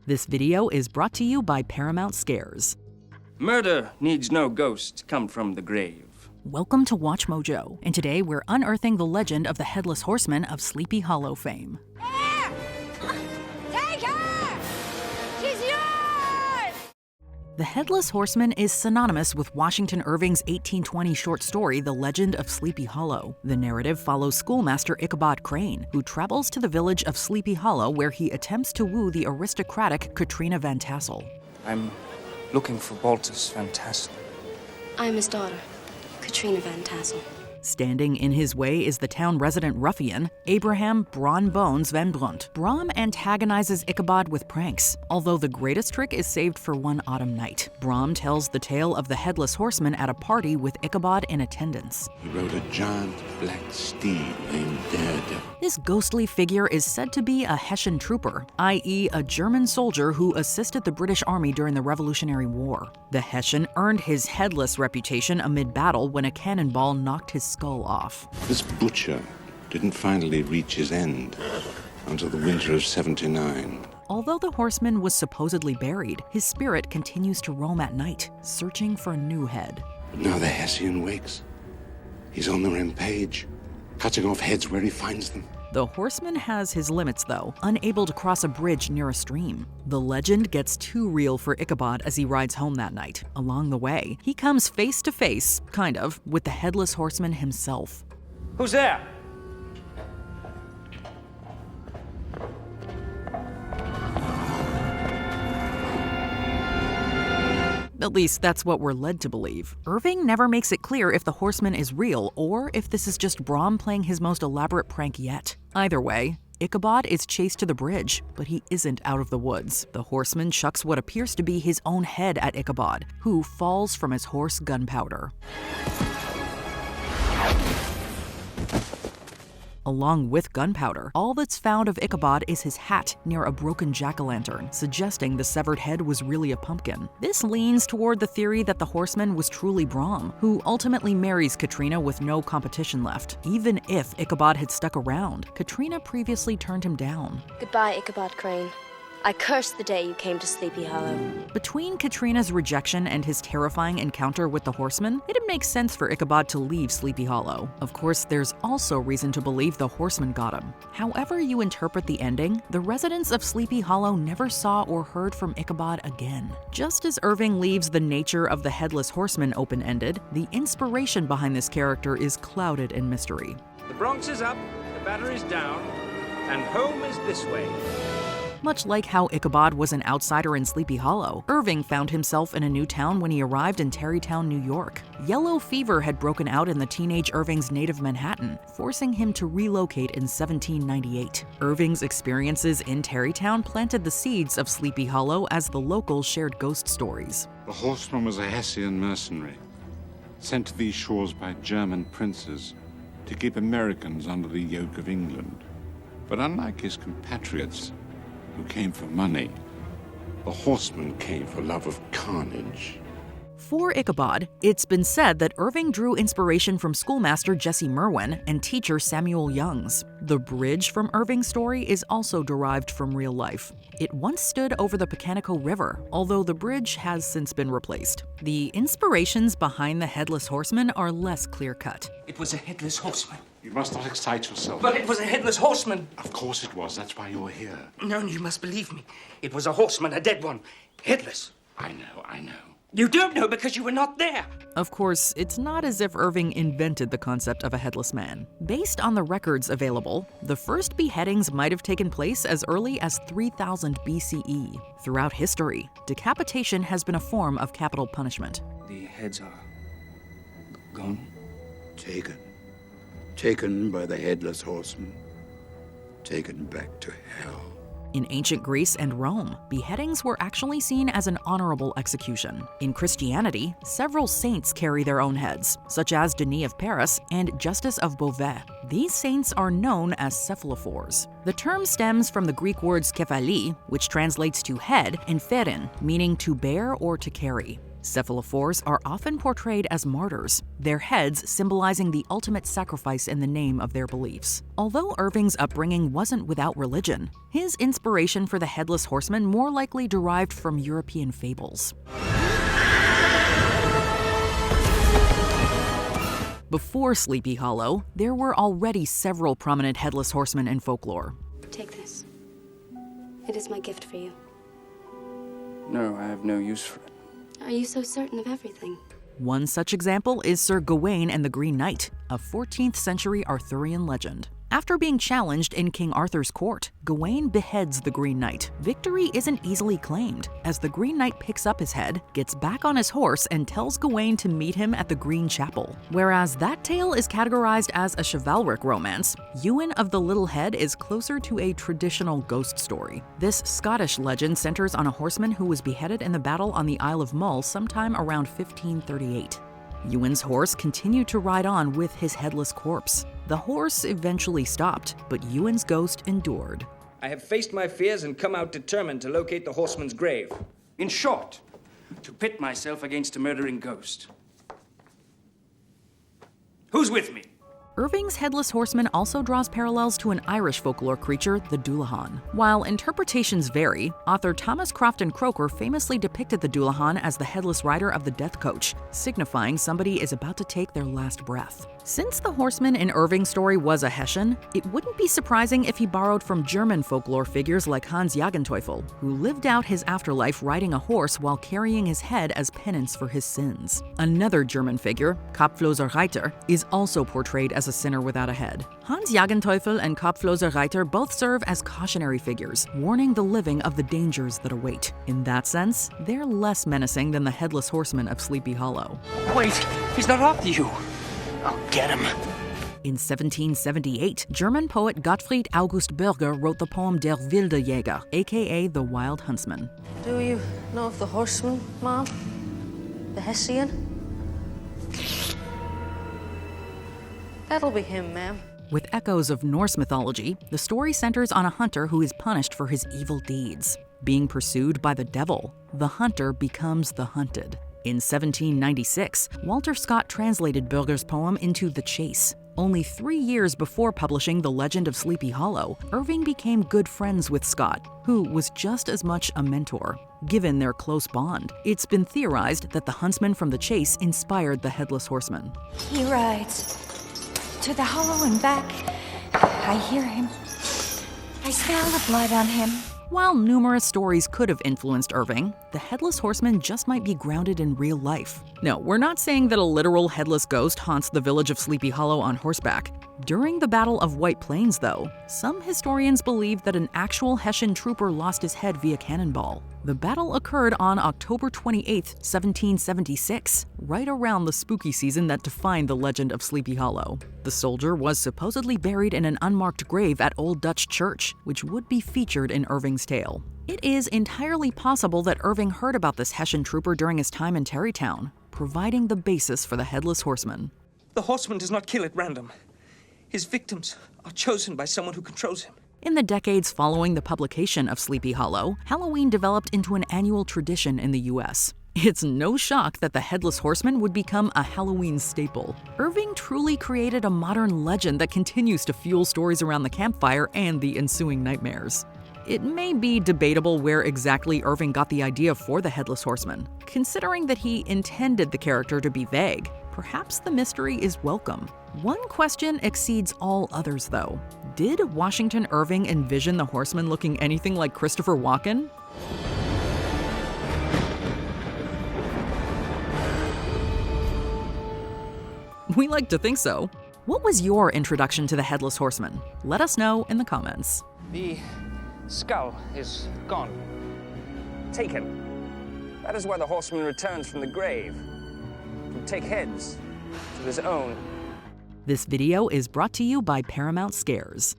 This video is brought to you by Paramount Scares. Murder needs no ghost come from the grave. Welcome to Watch Mojo, and today we're unearthing the legend of the Headless Horseman of Sleepy Hollow fame. There! Take her! She's yours! The Headless Horseman is synonymous with Washington Irving's 1820 short story, The Legend of Sleepy Hollow. The narrative follows schoolmaster Ichabod Crane, who travels to the village of Sleepy Hollow where he attempts to woo the aristocratic Katrina Van Tassel. I'm looking for Baltus Van Tassel. I'm his daughter, Katrina Van Tassel. Standing in his way is the town resident ruffian, Abraham Brawn Bones Van Brunt. Brom antagonizes Ichabod with pranks, although the greatest trick is saved for one autumn night. Brom tells the tale of the Headless Horseman at a party with Ichabod in attendance. He rode a giant black steed named Daredevil. This ghostly figure is said to be a Hessian trooper, i.e. a German soldier who assisted the British Army during the Revolutionary War. The Hessian earned his headless reputation amid battle when a cannonball knocked his skull off. This butcher didn't finally reach his end until the winter of '79. Although the horseman was supposedly buried, his spirit continues to roam at night, searching for a new head. But now the Hessian wakes. He's on the rampage, cutting off heads where he finds them. The horseman has his limits, though, unable to cross a bridge near a stream. The legend gets too real for Ichabod as he rides home that night. Along the way, he comes face to face, kind of, with the Headless Horseman himself. Who's there? At least that's what we're led to believe. Irving never makes it clear if the horseman is real or if this is just Brom playing his most elaborate prank yet. Either way, Ichabod is chased to the bridge, but he isn't out of the woods. The horseman chucks what appears to be his own head at Ichabod, who falls from his horse gunpowder. Along with gunpowder, all that's found of Ichabod is his hat near a broken jack-o'-lantern, suggesting the severed head was really a pumpkin. This leans toward the theory that the horseman was truly Brom, who ultimately marries Katrina with no competition left. Even if Ichabod had stuck around, Katrina previously turned him down. Goodbye, Ichabod Crane. I curse the day you came to Sleepy Hollow. Between Katrina's rejection and his terrifying encounter with the horseman, it makes sense for Ichabod to leave Sleepy Hollow. Of course, there's also reason to believe the horseman got him. However you interpret the ending, the residents of Sleepy Hollow never saw or heard from Ichabod again. Just as Irving leaves the nature of the Headless Horseman open-ended, the inspiration behind this character is clouded in mystery. The Bronx is up, the battery's down, and home is this way. Much like how Ichabod was an outsider in Sleepy Hollow, Irving found himself in a new town when he arrived in Tarrytown, New York. Yellow fever had broken out in the teenage Irving's native Manhattan, forcing him to relocate in 1798. Irving's experiences in Tarrytown planted the seeds of Sleepy Hollow as the locals shared ghost stories. The horseman was a Hessian mercenary, sent to these shores by German princes to keep Americans under the yoke of England. But unlike his compatriots, who came for money, the horseman came for love of carnage. For Ichabod, it's been said that Irving drew inspiration from schoolmaster Jesse Merwin and teacher Samuel Youngs. The bridge from Irving's story is also derived from real life. It once stood over the Pecanico River, although the bridge has since been replaced. The inspirations behind the Headless Horseman are less clear-cut. It was a headless horseman. You must not excite yourself. But it was a headless horseman. Of course it was. That's why you're here. No, you must believe me. It was a horseman, a dead one. Headless. I know. You don't know because you were not there. Of course, it's not as if Irving invented the concept of a headless man. Based on the records available, the first beheadings might have taken place as early as 3000 BCE. Throughout history, decapitation has been a form of capital punishment. The heads are gone. Taken by the Headless Horseman. Taken back to hell. In ancient Greece and Rome, beheadings were actually seen as an honorable execution. In Christianity, several saints carry their own heads, such as Denis of Paris and Justus of Beauvais. These saints are known as cephalophores. The term stems from the Greek words kephali, which translates to head, and pherin, meaning to bear or to carry. Cephalophores are often portrayed as martyrs, their heads symbolizing the ultimate sacrifice in the name of their beliefs. Although Irving's upbringing wasn't without religion, his inspiration for the Headless Horseman more likely derived from European fables. Before Sleepy Hollow, there were already several prominent Headless Horsemen in folklore. Take this. It is my gift for you. No, I have no use for it. Are you so certain of everything? One such example is Sir Gawain and the Green Knight, a 14th century Arthurian legend. After being challenged in King Arthur's court, Gawain beheads the Green Knight. Victory isn't easily claimed, as the Green Knight picks up his head, gets back on his horse, and tells Gawain to meet him at the Green Chapel. Whereas that tale is categorized as a chivalric romance, Ewan of the Little Head is closer to a traditional ghost story. This Scottish legend centers on a horseman who was beheaded in the battle on the Isle of Mull sometime around 1538. Ewan's horse continued to ride on with his headless corpse. The horse eventually stopped, but Ewan's ghost endured. I have faced my fears and come out determined to locate the horseman's grave. In short, to pit myself against a murdering ghost. Who's with me? Irving's Headless Horseman also draws parallels to an Irish folklore creature, the Dullahan. While interpretations vary, author Thomas Crofton Croker famously depicted the Dullahan as the headless rider of the death coach, signifying somebody is about to take their last breath. Since the horseman in Irving's story was a Hessian, it wouldn't be surprising if he borrowed from German folklore figures like Hans Jagenteufel, who lived out his afterlife riding a horse while carrying his head as penance for his sins. Another German figure, Kopfloser Reiter, is also portrayed as a sinner without a head. Hans Jagenteufel and Kopfloser Reiter both serve as cautionary figures, warning the living of the dangers that await. In that sense, they're less menacing than the Headless Horseman of Sleepy Hollow. Wait, he's not after you. I'll get him. In 1778, German poet Gottfried August Bürger wrote the poem Der wilde Jäger, aka The Wild Huntsman. Do you know of the horseman, Mom? The Hessian? That'll be him, ma'am. With echoes of Norse mythology, the story centers on a hunter who is punished for his evil deeds. Being pursued by the devil, the hunter becomes the hunted. In 1796, Walter Scott translated Bürger's poem into The Chase. Only 3 years before publishing The Legend of Sleepy Hollow, Irving became good friends with Scott, who was just as much a mentor. Given their close bond, it's been theorized that the huntsman from The Chase inspired the Headless Horseman. He rides to the hollow and back. I hear him. I smell the blood on him. While numerous stories could have influenced Irving, the Headless Horseman just might be grounded in real life. No, we're not saying that a literal headless ghost haunts the village of Sleepy Hollow on horseback. During the Battle of White Plains, though, some historians believe that an actual Hessian trooper lost his head via cannonball. The battle occurred on October 28, 1776, right around the spooky season that defined the legend of Sleepy Hollow. The soldier was supposedly buried in an unmarked grave at Old Dutch Church, which would be featured in Irving's tale. It is entirely possible that Irving heard about this Hessian trooper during his time in Tarrytown, providing the basis for the Headless Horseman. The horseman does not kill at random. His victims are chosen by someone who controls him. In the decades following the publication of Sleepy Hollow, Halloween developed into an annual tradition in the US. It's no shock that the Headless Horseman would become a Halloween staple. Irving truly created a modern legend that continues to fuel stories around the campfire and the ensuing nightmares. It may be debatable where exactly Irving got the idea for the Headless Horseman. Considering that he intended the character to be vague, perhaps the mystery is welcome. One question exceeds all others, though. Did Washington Irving envision the horseman looking anything like Christopher Walken? We like to think so. What was your introduction to the Headless Horseman? Let us know in the comments. The skull is gone. Taken. That is why the horseman returns from the grave. To take heads to his own. This video is brought to you by Paramount Scares.